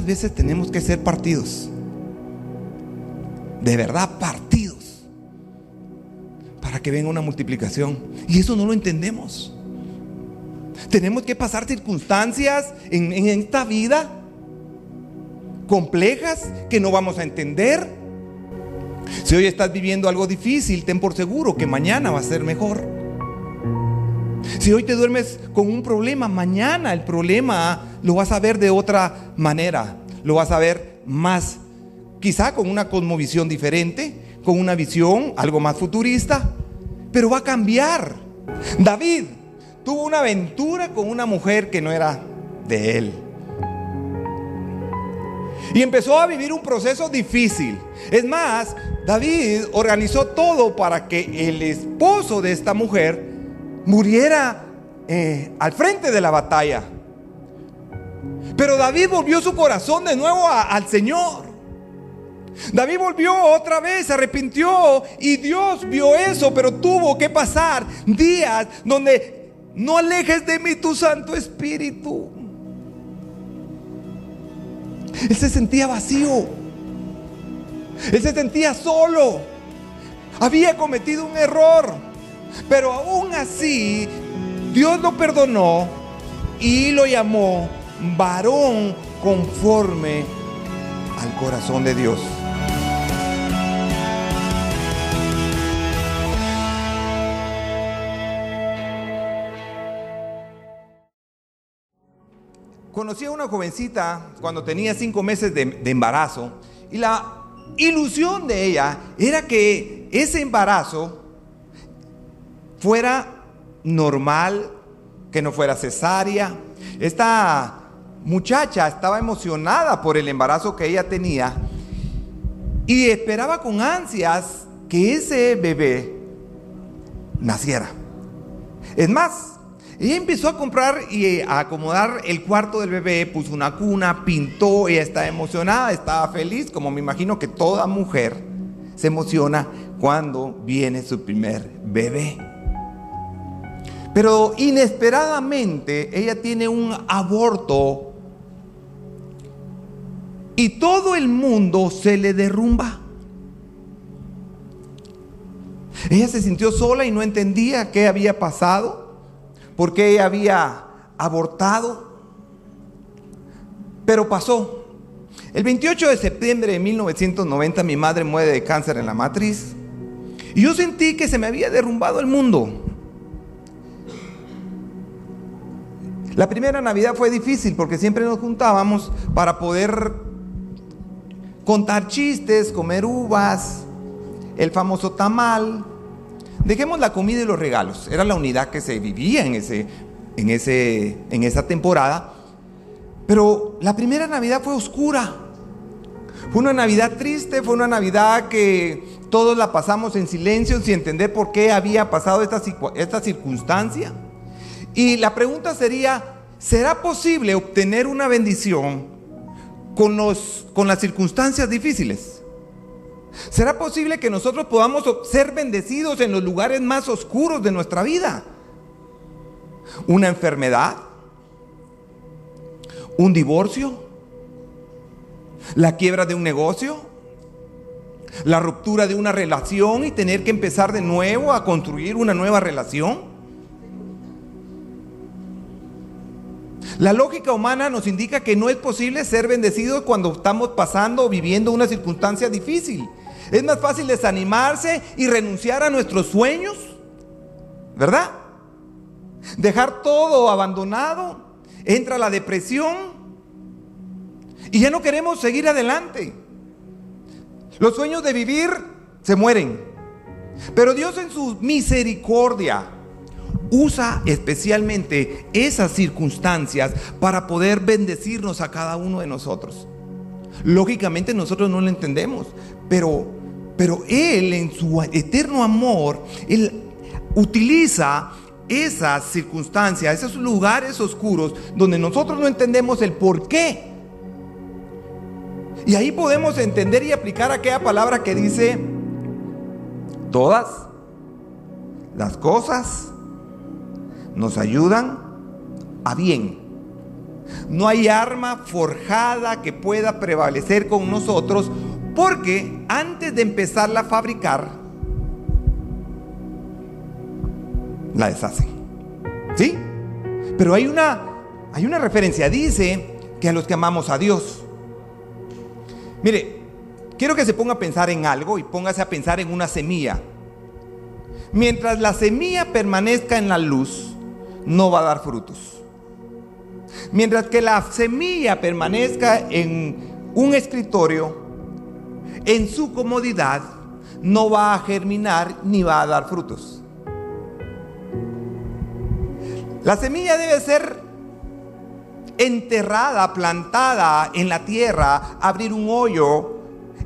muchas veces tenemos que ser partidos, de verdad partidos, para que venga una multiplicación. Y eso no lo entendemos. Tenemos que pasar circunstancias en esta vida complejas que no vamos a entender. Si hoy estás viviendo algo difícil, ten por seguro que mañana va a ser mejor. Si hoy te duermes con un problema, mañana el problema lo vas a ver de otra manera. Lo vas a ver más, quizá con una cosmovisión diferente, con una visión algo más futurista, pero va a cambiar. David tuvo una aventura con una mujer que no era de él. Y empezó a vivir un proceso difícil. Es más, David organizó todo para que el esposo de esta mujer muriera al frente de la batalla. Pero David volvió su corazón de nuevo al Señor. David volvió otra vez, se arrepintió y Dios vio eso, pero tuvo que pasar días donde no alejes de mí tu Santo Espíritu. Él se sentía vacío. Él se sentía solo. Había cometido un error, pero aún así Dios lo perdonó y lo llamó varón conforme al corazón de Dios. Conocí a una jovencita cuando tenía 5 meses de embarazo, y la ilusión de ella era que ese embarazo fuera normal, que no fuera cesárea. Esta muchacha estaba emocionada por el embarazo que ella tenía y esperaba con ansias que ese bebé naciera. Es más, ella empezó a comprar y a acomodar el cuarto del bebé, puso una cuna, pintó, ella estaba emocionada, estaba feliz, como me imagino que toda mujer se emociona cuando viene su primer bebé. Pero inesperadamente ella tiene un aborto y todo el mundo se le derrumba. Ella se sintió sola y no entendía qué había pasado, por qué ella había abortado. Pero pasó. El 28 de septiembre de 1990 mi madre muere de cáncer en la matriz y yo sentí que se me había derrumbado el mundo. La primera Navidad fue difícil porque siempre nos juntábamos para poder contar chistes, comer uvas, el famoso tamal. Dejemos la comida y los regalos. Era la unidad que se vivía en esa temporada. Pero la primera Navidad fue oscura. Fue una Navidad triste, fue una Navidad que todos la pasamos en silencio, sin entender por qué había pasado esta circunstancia. Y la pregunta sería, ¿será posible obtener una bendición con las circunstancias difíciles? ¿Será posible que nosotros podamos ser bendecidos en los lugares más oscuros de nuestra vida? ¿Una enfermedad? ¿Un divorcio? ¿La quiebra de un negocio? ¿La ruptura de una relación y tener que empezar de nuevo a construir una nueva relación? La lógica humana nos indica que no es posible ser bendecidos cuando estamos pasando o viviendo una circunstancia difícil. Es más fácil desanimarse y renunciar a nuestros sueños, ¿verdad? Dejar todo abandonado, entra la depresión y ya no queremos seguir adelante. Los sueños de vivir se mueren, pero Dios en su misericordia usa especialmente esas circunstancias para poder bendecirnos a cada uno de nosotros. Lógicamente nosotros no lo entendemos, pero Él en su eterno amor, Él utiliza esas circunstancias, esos lugares oscuros donde nosotros no entendemos el por qué. Y ahí podemos entender y aplicar aquella palabra que dice: todas las cosas nos ayudan a bien No hay arma forjada que pueda prevalecer con nosotros, porque antes de empezarla a fabricar, la deshacen. ¿Sí? Pero hay una referencia. Dice que a los que amamos a Dios. Mire, quiero que se ponga a pensar en algo y póngase a pensar en una semilla. Mientras la semilla permanezca en la luz, no va a dar frutos. Mientras que la semilla permanezca en un escritorio, en su comodidad, no va a germinar ni va a dar frutos. La semilla debe ser enterrada, plantada en la tierra, abrir un hoyo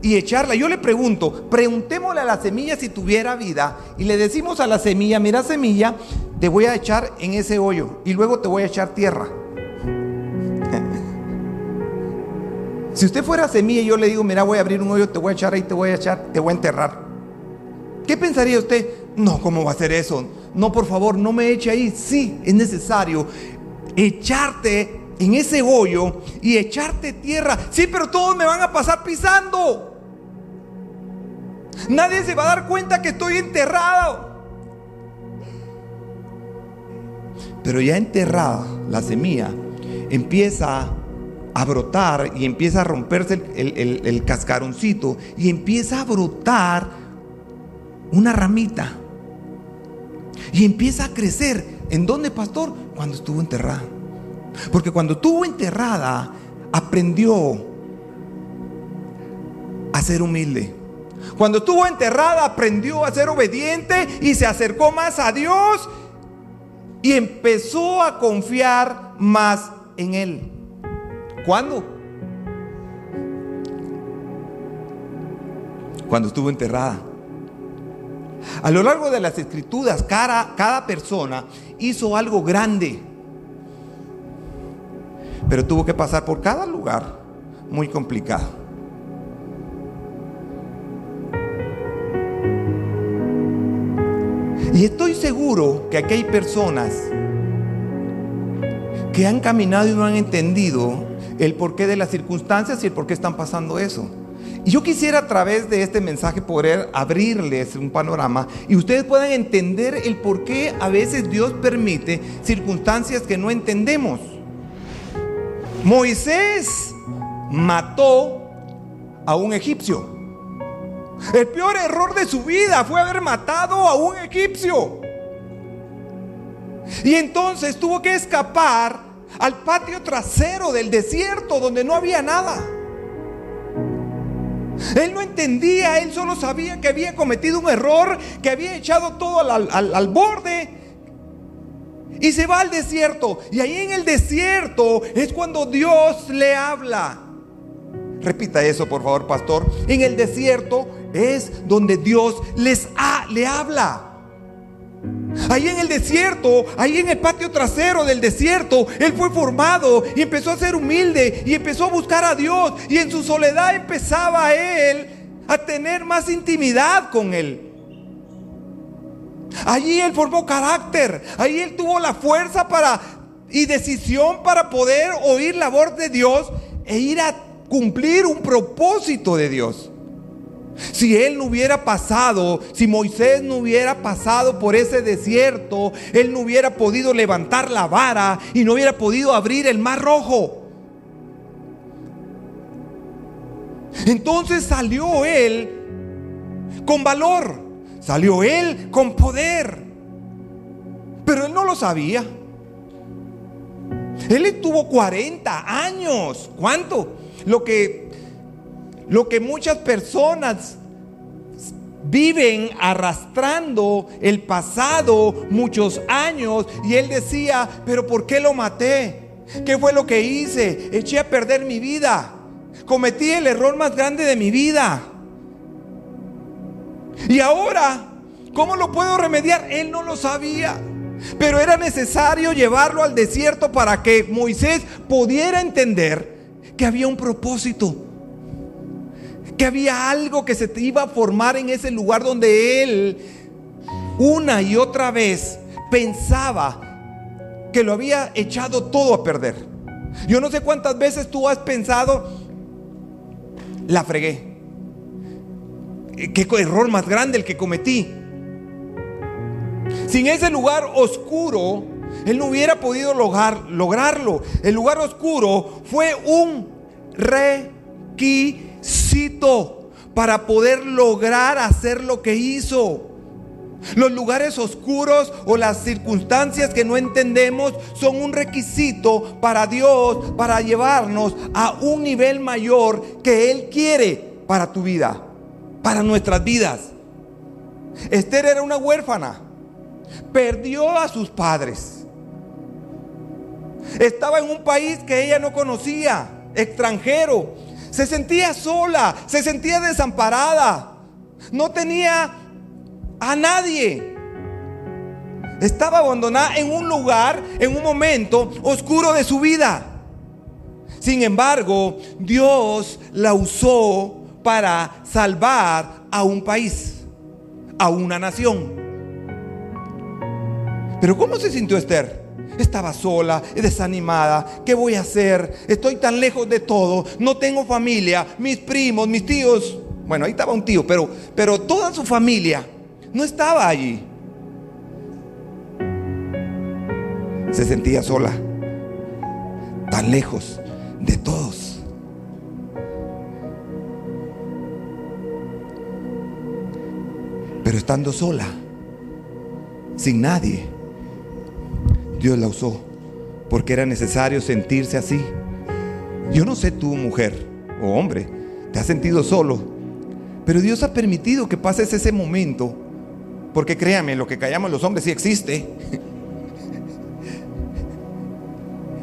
y echarla. Yo le preguntémosle a la semilla si tuviera vida, y le decimos a la semilla: mira, semilla, te voy a echar en ese hoyo y luego te voy a echar tierra. Si usted fuera semilla y yo le digo: mira, voy a abrir un hoyo, te voy a echar ahí, te voy a enterrar, ¿qué pensaría usted? No, ¿cómo va a ser eso? No, por favor, no me eche ahí. Sí, es necesario echarte en ese hoyo y echarte tierra. Sí, pero todos me van a pasar pisando. Nadie se va a dar cuenta que estoy enterrado. Pero ya enterrada la semilla, empieza a brotar y empieza a romperse el cascaroncito y empieza a brotar una ramita y empieza a crecer. ¿En dónde, pastor? Cuando estuvo enterrada. Porque cuando estuvo enterrada, aprendió a ser humilde. Cuando estuvo enterrada, aprendió a ser obediente y se acercó más a Dios y empezó a confiar más en Él. ¿Cuándo? Cuando estuvo enterrada. A lo largo de las escrituras, cada persona hizo algo grande, pero tuvo que pasar por cada lugar muy complicado. Y estoy seguro que aquí hay personas que han caminado y no han entendido el porqué de las circunstancias y el por qué están pasando eso. Y yo quisiera, a través de este mensaje, poder abrirles un panorama y ustedes puedan entender el por qué a veces Dios permite circunstancias que no entendemos. Moisés mató a un egipcio. El peor error de su vida fue haber matado a un egipcio. Y entonces tuvo que escapar al patio trasero del desierto, donde no había nada. Él no entendía, él solo sabía que había cometido un error, que había echado todo al borde. Y se va al desierto. Y ahí en el desierto es cuando Dios le habla. Repita eso, por favor, pastor. En el desierto es donde Dios le habla. Ahí en el desierto, ahí en el patio trasero del desierto, él fue formado y empezó a ser humilde y empezó a buscar a Dios. Y en su soledad empezaba él a tener más intimidad con él. Allí él formó carácter. Ahí él tuvo la fuerza y decisión para poder oír la voz de Dios e ir a cumplir un propósito de Dios. Si él no hubiera pasado, si Moisés no hubiera pasado por ese desierto, él no hubiera podido levantar la vara y no hubiera podido abrir el mar rojo. Entonces salió él con valor, salió él con poder, pero él no lo sabía. Él estuvo 40 años. ¿Cuánto? Lo que muchas personas viven arrastrando el pasado muchos años. Y él decía: pero ¿por qué lo maté? ¿Qué fue lo que hice? Eché a perder mi vida. Cometí el error más grande de mi vida. Y ahora, ¿cómo lo puedo remediar? Él no lo sabía. Pero era necesario llevarlo al desierto para que Moisés pudiera entender que había un propósito, que había algo que se iba a formar en ese lugar donde él una y otra vez pensaba que lo había echado todo a perder. Yo no sé cuántas veces tú has pensado, la fregué. Qué error más grande el que cometí. Sin ese lugar oscuro, él no hubiera podido lograrlo. El lugar oscuro fue un requisito para poder lograr hacer lo que hizo. Los lugares oscuros o las circunstancias que no entendemos son un requisito para Dios, para llevarnos a un nivel mayor que Él quiere para tu vida, para nuestras vidas. Esther era una huérfana, perdió a sus padres, estaba en un país que ella no conocía, extranjero, se sentía sola, se sentía desamparada, no tenía a nadie. Estaba abandonada en un lugar, en un momento oscuro de su vida. Sin embargo, Dios la usó para salvar a un país, a una nación. Pero ¿cómo se sintió Esther? Estaba sola, desanimada. ¿Qué voy a hacer? Estoy tan lejos de todo, no tengo familia, mis primos, mis tíos. Bueno, ahí estaba un tío, pero toda su familia no estaba allí. Se sentía sola, tan lejos de todos. Pero estando sola, sin nadie, Dios la usó, porque era necesario sentirse así. Yo no sé tú, mujer o hombre, te has sentido solo, pero Dios ha permitido que pases ese momento. Porque créame, lo que callamos los hombres sí existe.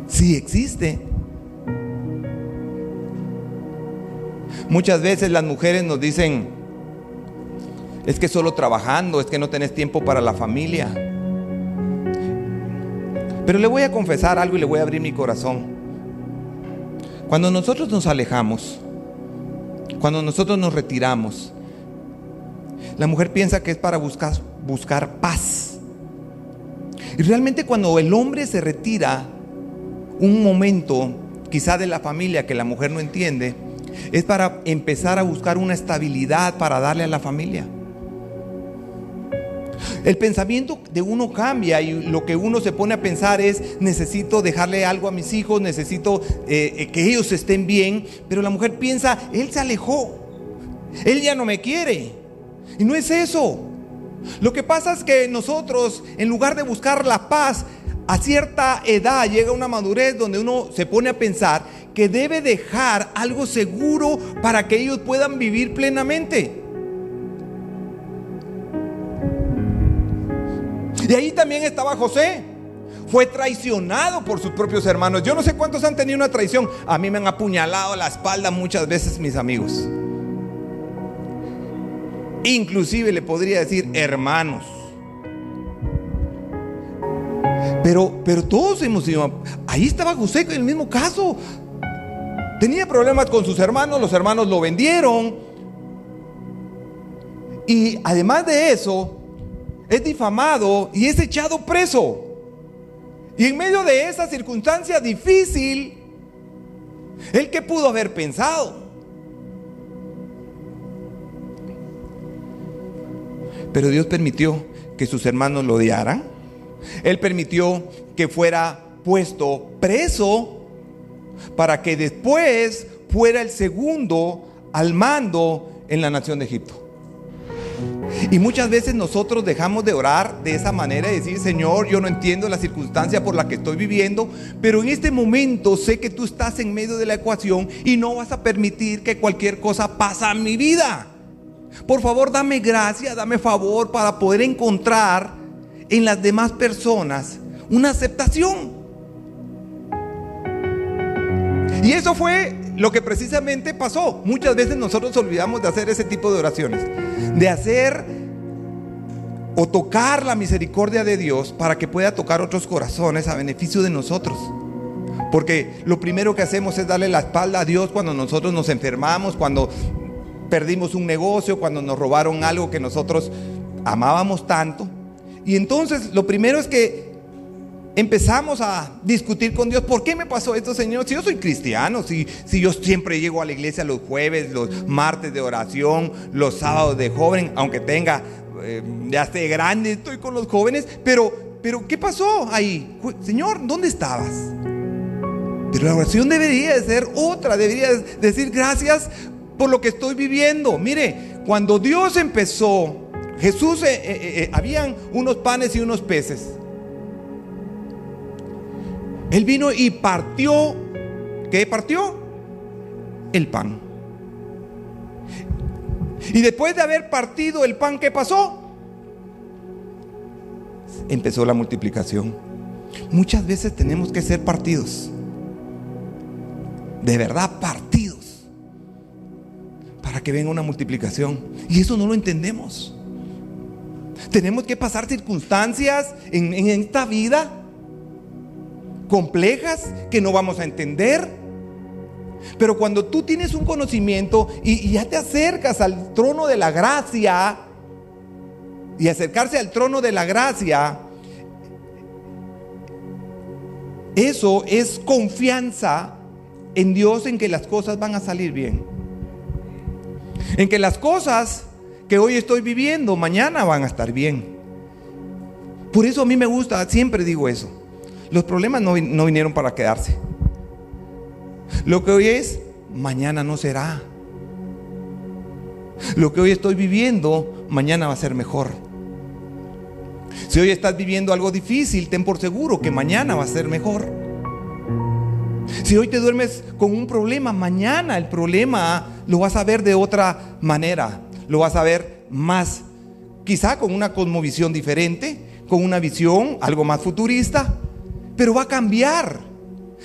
Sí existe. Muchas veces las mujeres nos dicen, es que solo trabajando, es que no tenés tiempo para la familia. Pero le voy a confesar algo y le voy a abrir mi corazón. Cuando nosotros nos alejamos, cuando nosotros nos retiramos, la mujer piensa que es para buscar paz. Y realmente cuando el hombre se retira un momento, quizá de la familia, que la mujer no entiende, es para empezar a buscar una estabilidad para darle a la familia. El pensamiento de uno cambia y lo que uno se pone a pensar es: necesito dejarle algo a mis hijos, necesito que ellos estén bien. Pero la mujer piensa: él se alejó, él ya no me quiere. Y no es eso. Lo que pasa es que nosotros, en lugar de buscar la paz, a cierta edad llega una madurez donde uno se pone a pensar que debe dejar algo seguro para que ellos puedan vivir plenamente. Y ahí también estaba José. Fue traicionado por sus propios hermanos. Yo no sé cuántos han tenido una traición. A mí me han apuñalado la espalda muchas veces mis amigos. Inclusive le podría decir hermanos. Pero todos hemos sido. Ahí estaba José en el mismo caso. Tenía problemas con sus hermanos. Los hermanos lo vendieron. Y además de eso, es difamado y es echado preso. Y en medio de esa circunstancia difícil, ¿él qué pudo haber pensado? Pero Dios permitió que sus hermanos lo odiaran. Él permitió que fuera puesto preso para que después fuera el segundo al mando en la nación de Egipto. Y muchas veces nosotros dejamos de orar de esa manera y decir: Señor, yo no entiendo la circunstancia por la que estoy viviendo, pero en este momento sé que tú estás en medio de la ecuación y no vas a permitir que cualquier cosa pase en mi vida. Por favor, dame gracia, dame favor para poder encontrar en las demás personas una aceptación. Y eso fue lo que precisamente pasó. Muchas veces nosotros olvidamos de hacer ese tipo de oraciones, de hacer o tocar la misericordia de Dios para que pueda tocar otros corazones a beneficio de nosotros. Porque lo primero que hacemos es darle la espalda a Dios cuando nosotros nos enfermamos, cuando perdimos un negocio, cuando nos robaron algo que nosotros amábamos tanto. Y entonces lo primero es que empezamos a discutir con Dios. ¿Por qué me pasó esto, Señor? Si yo soy cristiano, si yo siempre llego a la iglesia los jueves, los martes de oración, los sábados de joven, aunque tenga, ya esté grande, estoy con los jóvenes, pero ¿qué pasó ahí? Señor, ¿dónde estabas? Pero la oración debería de ser otra, debería decir gracias por lo que estoy viviendo. Mire, cuando Dios empezó, Jesús, habían unos panes y unos peces. Él vino y partió. ¿Qué partió? El pan. Y después de haber partido el pan, ¿qué pasó? Empezó la multiplicación. Muchas veces tenemos que ser partidos. De verdad, partidos. Para que venga una multiplicación. Y eso no lo entendemos. Tenemos que pasar circunstancias en esta vida complejas que no vamos a entender. Pero cuando tú tienes un conocimiento y ya te acercas al trono de la gracia, y acercarse al trono de la gracia, eso es confianza en Dios, en que las cosas van a salir bien, en que las cosas que hoy estoy viviendo mañana van a estar bien. Por eso a mí me gusta, siempre digo eso: los problemas no vinieron para quedarse. Lo que hoy es, mañana no será. Lo que hoy estoy viviendo, mañana va a ser mejor. Si hoy estás viviendo algo difícil, ten por seguro que mañana va a ser mejor. Si hoy te duermes con un problema, mañana el problema lo vas a ver de otra manera. Lo vas a ver más, quizá con una cosmovisión diferente, con una visión algo más futurista, pero va a cambiar.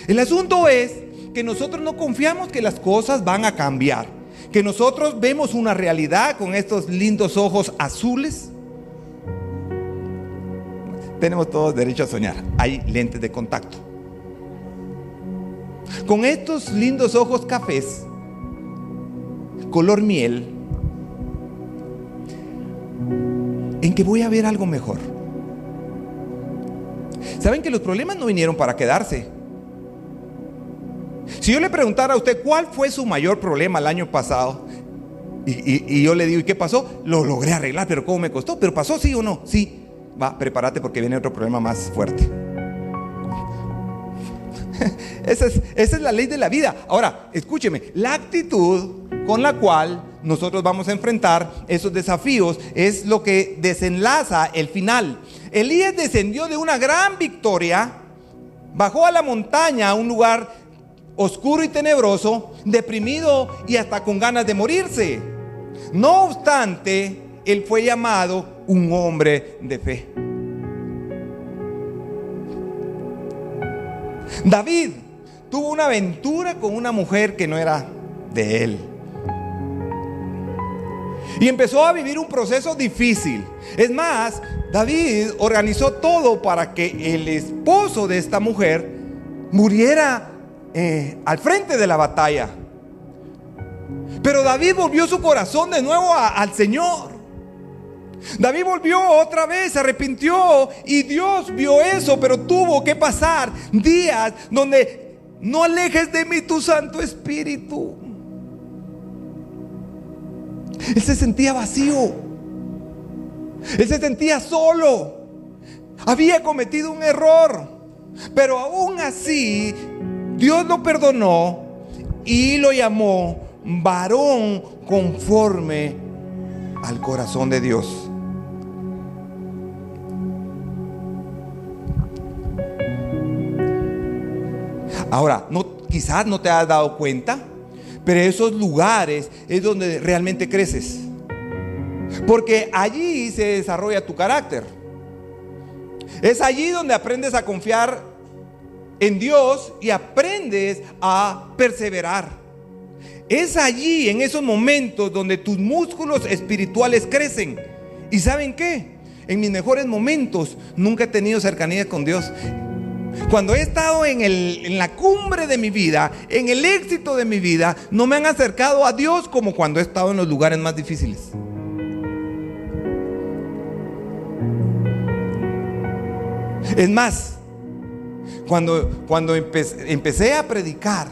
El asunto es que nosotros no confiamos que las cosas van a cambiar, que nosotros vemos una realidad con estos lindos ojos azules. Tenemos todos derecho a soñar. Hay lentes de contacto. Con estos lindos ojos cafés, color miel, en que voy a ver algo mejor. Saben que los problemas no vinieron para quedarse. Si yo le preguntara a usted cuál fue su mayor problema el año pasado, y yo le digo, ¿y qué pasó? Lo logré arreglar, pero ¿cómo me costó? ¿Pero pasó, sí o no? Sí. Va, prepárate porque viene otro problema más fuerte. Esa es la ley de la vida. Ahora, escúcheme, la actitud con la cual nosotros vamos a enfrentar esos desafíos es lo que desenlaza el final. Elías descendió de una gran victoria, bajó a la montaña, a un lugar oscuro y tenebroso, deprimido y hasta con ganas de morirse. No obstante, él fue llamado un hombre de fe. David tuvo una aventura con una mujer que no era de él. Y empezó a vivir un proceso difícil. Es más, David organizó todo para que el esposo de esta mujer muriera al frente de la batalla. Pero David volvió su corazón de nuevo al Señor. David volvió otra vez, se arrepintió y Dios vio eso, pero tuvo que pasar días donde no alejes de mí tu Santo Espíritu. Él se sentía vacío, él se sentía solo, había cometido un error, pero aún así Dios lo perdonó y lo llamó varón conforme al corazón de Dios. Ahora, quizás no te has dado cuenta, pero esos lugares es donde realmente creces, porque allí se desarrolla tu carácter. Es allí donde aprendes a confiar en Dios y aprendes a perseverar. Es allí, en esos momentos, donde tus músculos espirituales crecen. ¿Y saben qué? En mis mejores momentos nunca he tenido cercanía con Dios. Cuando he estado en la cumbre de mi vida, en el éxito de mi vida, no me han acercado a Dios como cuando he estado en los lugares más difíciles. Es más, Cuando empecé a predicar,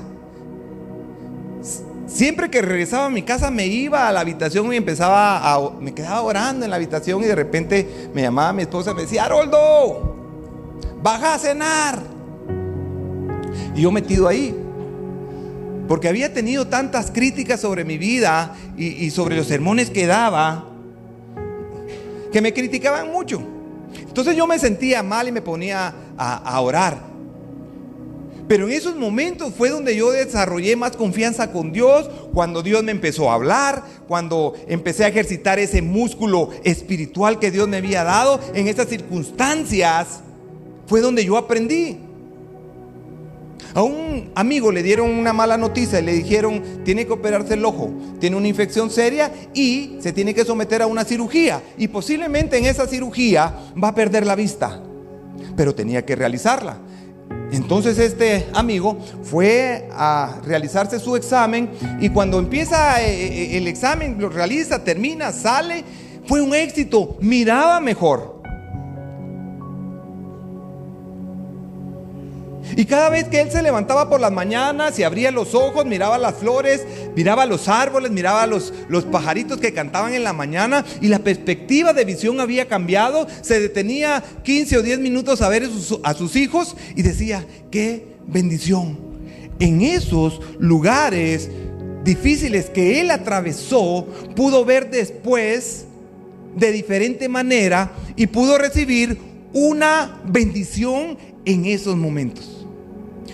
siempre que regresaba a mi casa me iba a la habitación y me quedaba orando en la habitación, y de repente me llamaba mi esposa y me decía: Haroldo, baja a cenar. Y yo metido ahí, porque había tenido tantas críticas sobre mi vida y sobre los sermones que daba, que me criticaban mucho. Entonces yo me sentía mal y me ponía a orar. Pero en esos momentos fue donde yo desarrollé más confianza con Dios, cuando Dios me empezó a hablar, cuando empecé a ejercitar ese músculo espiritual que Dios me había dado. En esas circunstancias fue donde yo aprendí. A un amigo le dieron una mala noticia y le dijeron: tiene que operarse el ojo, tiene una infección seria y se tiene que someter a una cirugía, y posiblemente en esa cirugía va a perder la vista, pero tenía que realizarla. Entonces este amigo fue a realizarse su examen, y cuando empieza el examen, lo realiza, termina, sale, fue un éxito, miraba mejor. Y cada vez que él se levantaba por las mañanas y abría los ojos, miraba las flores, miraba los árboles, miraba los pajaritos que cantaban en la mañana, y la perspectiva de visión había cambiado. Se detenía 15 o 10 minutos a ver a sus hijos y decía: qué bendición. En esos lugares difíciles que él atravesó, pudo ver después de diferente manera y pudo recibir una bendición en esos momentos.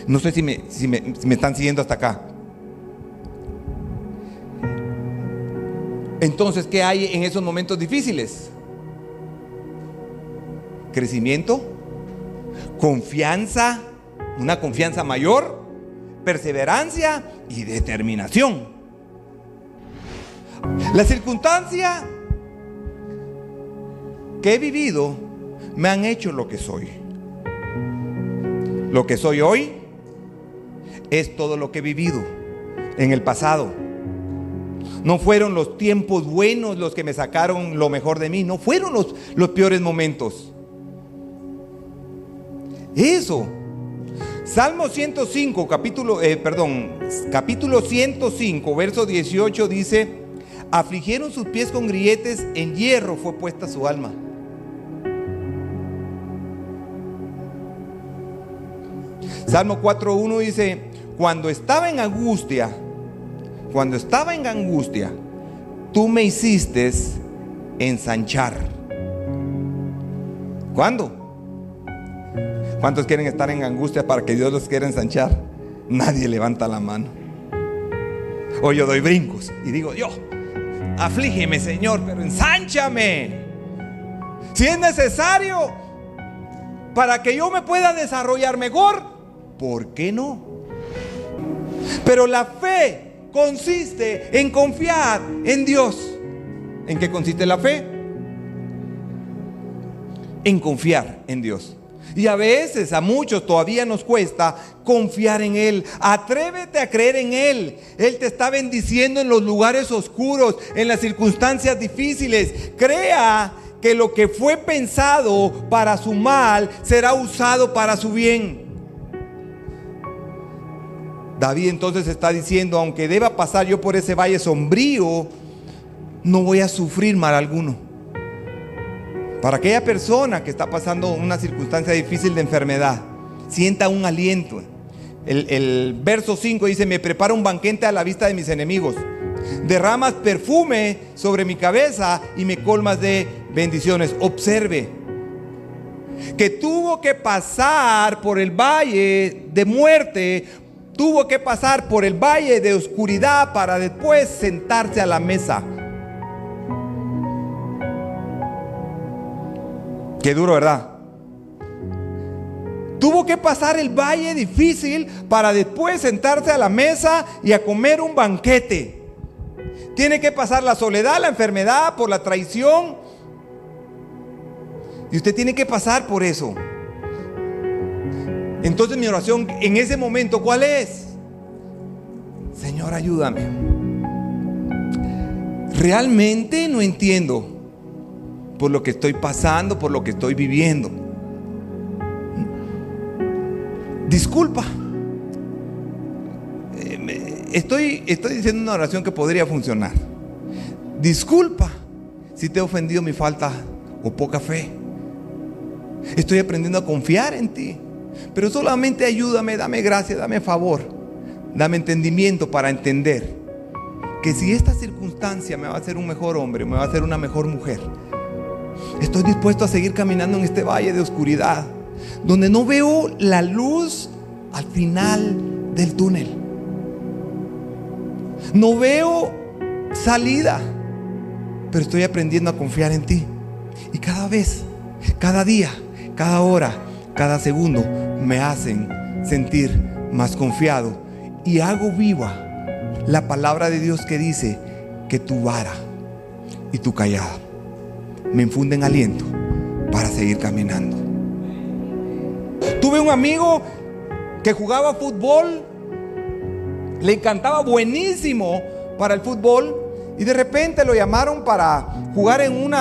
No sé si me están siguiendo hasta acá. Entonces, ¿qué hay en esos momentos difíciles? Crecimiento, confianza, una confianza mayor, perseverancia y determinación. La circunstancia que he vivido me han hecho lo que soy. Lo que soy hoy es todo lo que he vivido en el pasado. No fueron los tiempos buenos los que me sacaron lo mejor de mí, no fueron los peores momentos. Eso. Salmo 105, capítulo 105, verso 18 dice: afligieron sus pies con grilletes, en hierro fue puesta su alma. Salmo 4:1 dice: cuando estaba en angustia, tú me hiciste ensanchar. ¿Cuándo? ¿Cuántos quieren estar en angustia para que Dios los quiera ensanchar? Nadie levanta la mano. Hoy yo doy brincos y digo: yo, aflígeme, Señor, pero ensánchame. Si es necesario para que yo me pueda desarrollar mejor, ¿por qué no? Pero la fe consiste en confiar en Dios. ¿En qué consiste la fe? En confiar en Dios. Y a veces a muchos todavía nos cuesta confiar en Él. Atrévete a creer en Él. Él te está bendiciendo en los lugares oscuros, en las circunstancias difíciles. Crea que lo que fue pensado para su mal será usado para su bien. David entonces está diciendo: aunque deba pasar yo por ese valle sombrío, no voy a sufrir mal alguno. Para aquella persona que está pasando una circunstancia difícil de enfermedad, sienta un aliento. El verso 5 dice: me prepara un banquete a la vista de mis enemigos, derramas perfume sobre mi cabeza y me colmas de bendiciones. Observe que tuvo que pasar por el valle de muerte, tuvo que pasar por el valle de oscuridad para después sentarse a la mesa. Qué duro, ¿verdad? Tuvo que pasar el valle difícil para después sentarse a la mesa y a comer un banquete. Tiene que pasar la soledad, la enfermedad, por la traición. Y usted tiene que pasar por eso. Entonces mi oración en ese momento, ¿cuál es? Señor, ayúdame. Realmente no entiendo por lo que estoy pasando, por lo que estoy viviendo. Disculpa. Estoy diciendo una oración que podría funcionar. Disculpa si te he ofendido mi falta o poca fe. Estoy aprendiendo a confiar en ti, pero solamente ayúdame, dame gracia, dame favor, dame entendimiento para entender que si esta circunstancia me va a hacer un mejor hombre, me va a hacer una mejor mujer, estoy dispuesto a seguir caminando en este valle de oscuridad, donde no veo la luz al final del túnel. No veo salida, pero estoy aprendiendo a confiar en ti. Y cada vez, cada día, cada hora, cada segundo me hacen sentir más confiado. Y hago viva la palabra de Dios que dice que tu vara y tu callado me infunden aliento para seguir caminando. Tuve un amigo que jugaba fútbol, le encantaba, buenísimo para el fútbol, y de repente lo llamaron para jugar en un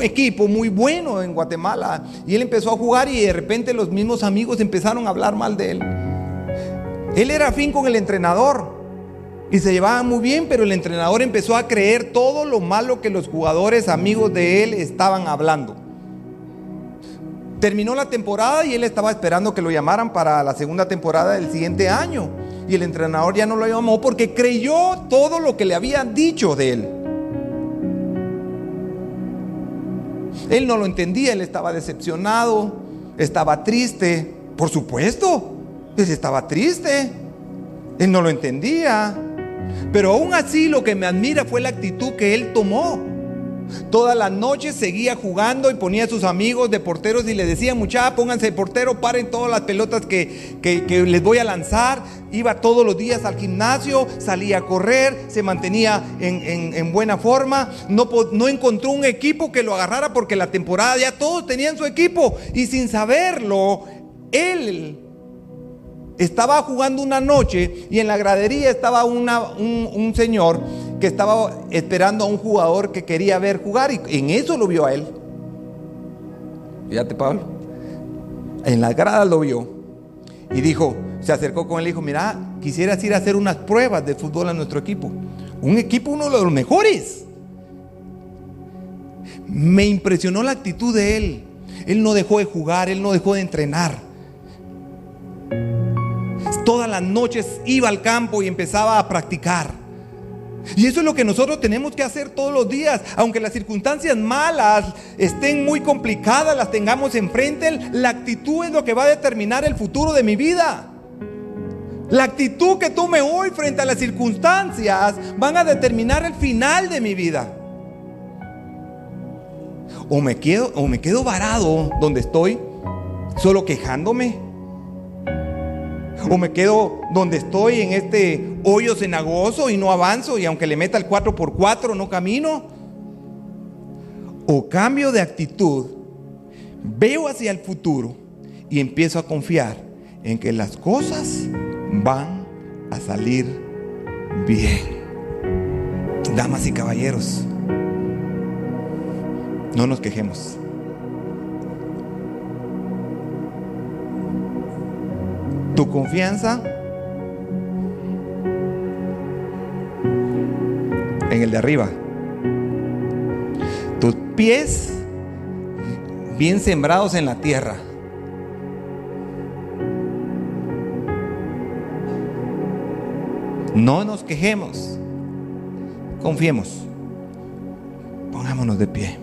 equipo muy bueno en Guatemala, y él empezó a jugar y de repente los mismos amigos empezaron a hablar mal de él. Él era afín con el entrenador y se llevaban muy bien, pero el entrenador empezó a creer todo lo malo que los jugadores amigos de él estaban hablando. Terminó la temporada y él estaba esperando que lo llamaran para la segunda temporada del siguiente año, y el entrenador ya no lo llamó porque creyó todo lo que le habían dicho de él. Él no lo entendía, él estaba decepcionado, estaba triste. Por supuesto, él estaba triste, él no lo entendía, pero aún así lo que me admira fue la actitud que él tomó. Todas las noches seguía jugando y ponía a sus amigos de porteros y les decía: muchachos, pónganse de portero, paren todas las pelotas que les voy a lanzar. Iba todos los días al gimnasio, salía a correr, se mantenía en buena forma. No encontró un equipo que lo agarrara porque la temporada ya todos tenían su equipo, y sin saberlo, él estaba jugando una noche y en la gradería estaba un señor que estaba esperando a un jugador que quería ver jugar, y en eso lo vio a él. Fíjate, Pablo, en las gradas lo vio y dijo, se acercó con él y dijo: mira, quisieras ir a hacer unas pruebas de fútbol a nuestro equipo, uno de los mejores. Me impresionó la actitud de él. Él no dejó de jugar, él no dejó de entrenar. Todas las noches iba al campo y empezaba a practicar. Y eso es lo que nosotros tenemos que hacer todos los días. Aunque las circunstancias malas estén muy complicadas, las tengamos enfrente, la actitud es lo que va a determinar el futuro de mi vida. La actitud que tome hoy frente a las circunstancias van a determinar el final de mi vida. O me quedo varado donde estoy, solo quejándome. O me quedo donde estoy, en este hoyo cenagoso, y no avanzo, y aunque le meta el 4x4 no camino. O cambio de actitud, veo hacia el futuro y empiezo a confiar en que las cosas van a salir bien. Damas y caballeros, no nos quejemos. Tu confianza en el de arriba. Tus pies bien sembrados en la tierra. No nos quejemos. Confiemos. Pongámonos de pie.